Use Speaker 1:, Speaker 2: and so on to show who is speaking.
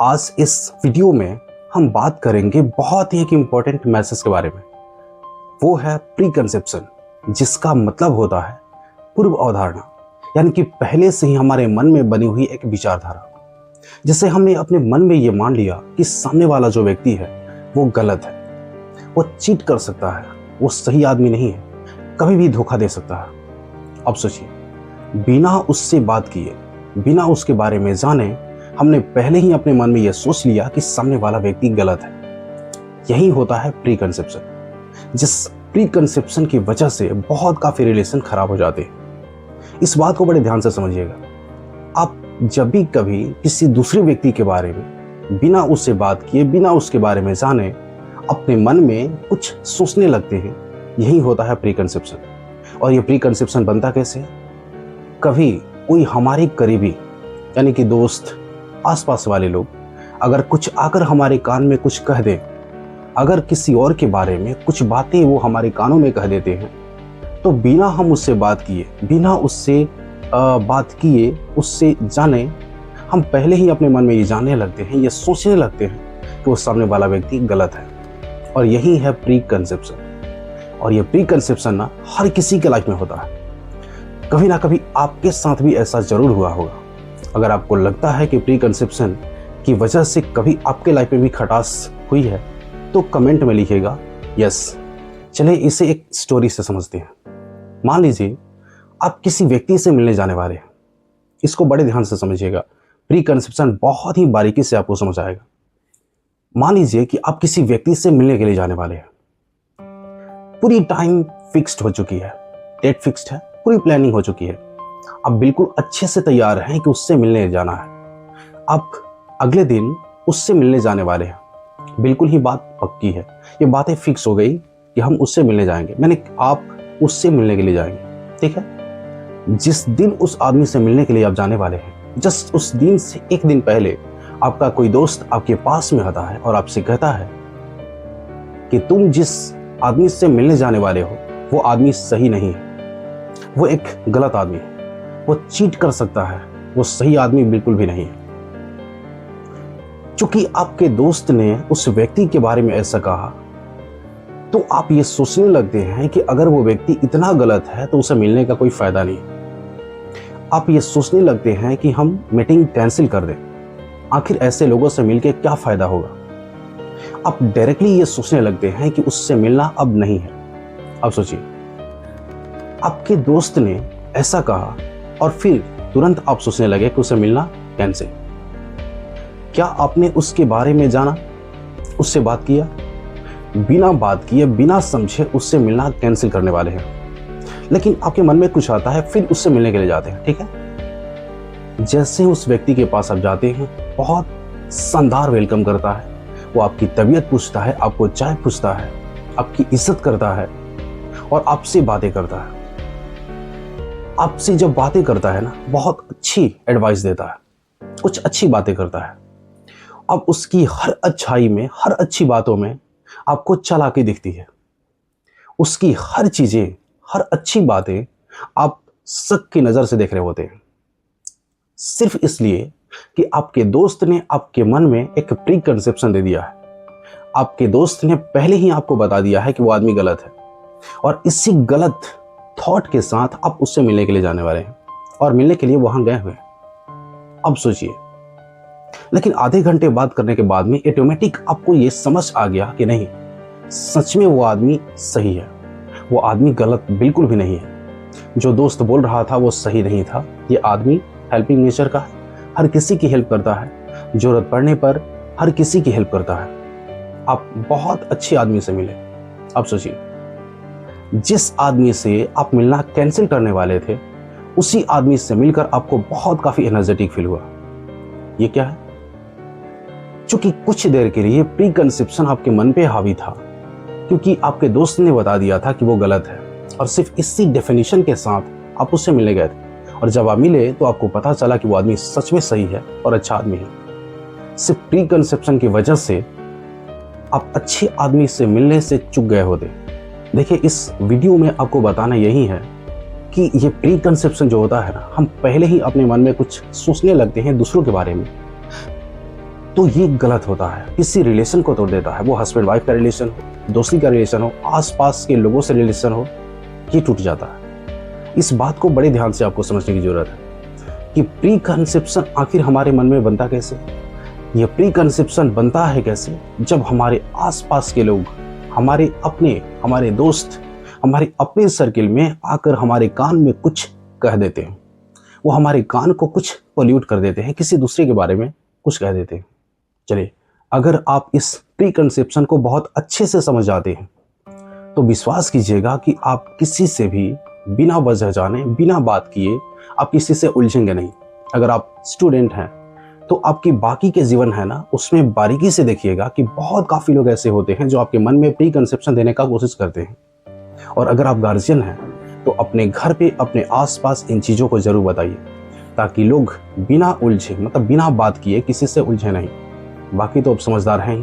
Speaker 1: आज इस वीडियो में हम बात करेंगे बहुत ही एक इम्पॉर्टेंट मैसेज के बारे में। वो है प्री कंसेप्शन, जिसका मतलब होता है पूर्व अवधारणा, यानी कि पहले से ही हमारे मन में बनी हुई एक विचारधारा, जिससे हमने अपने मन में ये मान लिया कि सामने वाला जो व्यक्ति है वो गलत है, वो चीट कर सकता है, वो सही आदमी नहीं है, कभी भी धोखा दे सकता है। अब सोचिए, बिना उससे बात किए, बिना उसके बारे में जाने हमने पहले ही अपने मन में यह सोच लिया कि सामने वाला व्यक्ति गलत है। यही होता है प्री कंसेप्शन, जिस प्री कंसेप्शन की वजह से बहुत काफ़ी रिलेशन खराब हो जाते हैं। इस बात को बड़े ध्यान से समझिएगा। आप जब भी कभी किसी दूसरे व्यक्ति के बारे में बिना उससे बात किए, बिना उसके बारे में जाने अपने मन में कुछ सोचने लगते हैं, यही होता है प्री कंसेप्शन। और ये प्री कंसेप्शन बनता कैसे है? कभी कोई हमारे करीबी, यानी कि दोस्त, आसपास वाले लोग अगर कुछ आकर हमारे कान में कुछ कह दें, अगर किसी और के बारे में कुछ बातें वो हमारे कानों में कह देते हैं, तो बिना हम उससे बात किए, बिना उससे बात किए, उससे जाने, हम पहले ही अपने मन में ये जानने लगते हैं, ये सोचने लगते हैं कि वो सामने वाला व्यक्ति गलत है। और यही है प्री कंसेप्शन। और ये प्री कंसेप्शन ना हर किसी के लाइफ में होता है। कभी ना कभी आपके साथ भी ऐसा जरूर हुआ होगा। अगर आपको लगता है कि प्री कंसेप्शन की वजह से कभी आपके लाइफ में भी खटास हुई है, तो कमेंट में लिखिएगा यस। चलिए इसे एक स्टोरी से समझते हैं। मान लीजिए आप किसी व्यक्ति से मिलने जाने वाले हैं। इसको बड़े ध्यान से समझिएगा, प्री कंसेप्शन बहुत ही बारीकी से आपको समझ आएगा। मान लीजिए कि आप किसी व्यक्ति से मिलने के लिए जाने वाले हैं। पूरी टाइम फिक्स्ड हो चुकी है, डेट फिक्स्ड है, पूरी प्लानिंग हो चुकी है। आप बिल्कुल अच्छे से तैयार हैं कि उससे मिलने जाना है। आप अगले दिन उससे मिलने जाने वाले हैं। बिल्कुल ही बात पक्की है, ये बातें फिक्स हो गई कि हम उससे मिलने जाएंगे, मैंने आप उससे मिलने के लिए जाएंगे। ठीक है, जिस दिन उस आदमी से मिलने के लिए आप जाने वाले हैं, जस्ट उस दिन से एक दिन पहले आपका कोई दोस्त आपके पास में आता है और आपसे कहता है कि तुम जिस आदमी से मिलने जाने वाले हो वो आदमी सही नहीं है, वो एक गलत आदमी है, वो चीट कर सकता है, वो सही आदमी बिल्कुल भी नहीं है। चूंकि आपके दोस्त ने उस व्यक्ति के बारे में ऐसा कहा, तो आप ये सोचने लगते हैं कि अगर वो व्यक्ति इतना गलत है तो उसे मिलने का कोई फायदा नहीं। आप ये सोचने लगते हैं कि हम मीटिंग कैंसिल कर दें, आखिर ऐसे लोगों से मिलकर क्या फायदा होगा। आप डायरेक्टली ये सोचने लगते हैं कि उससे मिलना अब नहीं है। अब सोचिए, आपके दोस्त ने ऐसा कहा और फिर तुरंत आप सोचने लगे कि उसे मिलना कैंसिल। क्या आपने उसके बारे में जाना, उससे बात किया? बिना बात किए, बिना समझे उससे मिलना कैंसिल करने वाले हैं। लेकिन आपके मन में कुछ आता है, फिर उससे मिलने के लिए जाते हैं। ठीक है, जैसे उस व्यक्ति के पास आप जाते हैं, बहुत शानदार वेलकम करता है, वो आपकी तबीयत पूछता है, आपको चाय पूछता है, आपकी इज्जत करता है और आपसे बातें करता है। आपसे जब बातें करता है ना, बहुत अच्छी एडवाइस देता है, कुछ अच्छी बातें करता है। अब उसकी हर अच्छाई में, हर अच्छी बातों में आपको चालाकी दिखती है। उसकी हर चीजें, हर अच्छी बातें आप शक की नजर से देख रहे होते हैं, सिर्फ इसलिए कि आपके दोस्त ने आपके मन में एक प्री कंसेप्शन दे दिया है। आपके दोस्त ने पहले ही आपको बता दिया है कि वो आदमी गलत है, और इसी गलत थॉट के साथ आप उससे मिलने के लिए जाने वाले हैं और मिलने के लिए वहां गए हुए हैं। अब सोचिए, लेकिन आधे घंटे बात करने के बाद में ऑटोमेटिक आपको ये समझ आ गया कि नहीं, सच में वो आदमी सही है, वो आदमी गलत बिल्कुल भी नहीं है। जो दोस्त बोल रहा था वो सही नहीं था। ये आदमी हेल्पिंग नेचर का है, हर किसी की हेल्प करता है, जरूरत पड़ने पर हर किसी की हेल्प करता है। आप बहुत अच्छे आदमी से मिले। अब सोचिए, जिस आदमी से आप मिलना कैंसिल करने वाले थे, उसी आदमी से मिलकर आपको बहुत काफी एनर्जेटिक फील हुआ। ये क्या है? चूंकि कुछ देर के लिए प्री कंसेप्शन आपके मन पे हावी था, क्योंकि आपके दोस्त ने बता दिया था कि वो गलत है, और सिर्फ इसी डेफिनेशन के साथ आप उससे मिलने गए थे। और जब आप मिले तो आपको पता चला कि वो आदमी सच में सही है और अच्छा आदमी है। सिर्फ प्री कंसेप्शन की वजह से आप अच्छे आदमी से मिलने से चूक गए होते। देखिए, इस वीडियो में आपको बताना यही है कि ये प्री कंसेप्शन जो होता है ना, हम पहले ही अपने मन में कुछ सोचने लगते हैं दूसरों के बारे में, तो ये गलत होता है, किसी रिलेशन को तोड़ देता है। वो हस्बैंड वाइफ का रिलेशन हो, दोस्ती का रिलेशन हो, आसपास के लोगों से रिलेशन हो, ये टूट जाता है। इस बात को बड़े ध्यान से आपको समझने की जरूरत है कि प्री कंसेप्शन आखिर हमारे मन में बनता कैसे। यह प्री कंसेप्शन बनता है कैसे, जब हमारे आसपास के लोग, हमारे अपने, हमारे दोस्त, हमारे अपने सर्किल में आकर हमारे कान में कुछ कह देते हैं। वो हमारे कान को कुछ पोल्यूट कर देते हैं, किसी दूसरे के बारे में कुछ कह देते हैं। चलिए, अगर आप इस प्री कंसेप्शन को बहुत अच्छे से समझ जाते हैं तो विश्वास कीजिएगा कि आप किसी से भी बिना वजह जाने, बिना बात किए आप किसी से उलझेंगे नहीं। अगर आप स्टूडेंट हैं तो आपकी बाकी के जीवन है ना, उसमें बारीकी से देखिएगा कि बहुत काफ़ी लोग ऐसे होते हैं जो आपके मन में प्री कंसेप्शन देने का कोशिश करते हैं। और अगर आप गार्जियन हैं तो अपने घर पे, अपने आसपास इन चीज़ों को ज़रूर बताइए, ताकि लोग बिना उलझे, मतलब बिना बात किए किसी से उलझे नहीं। बाकी तो आप समझदार हैं ही।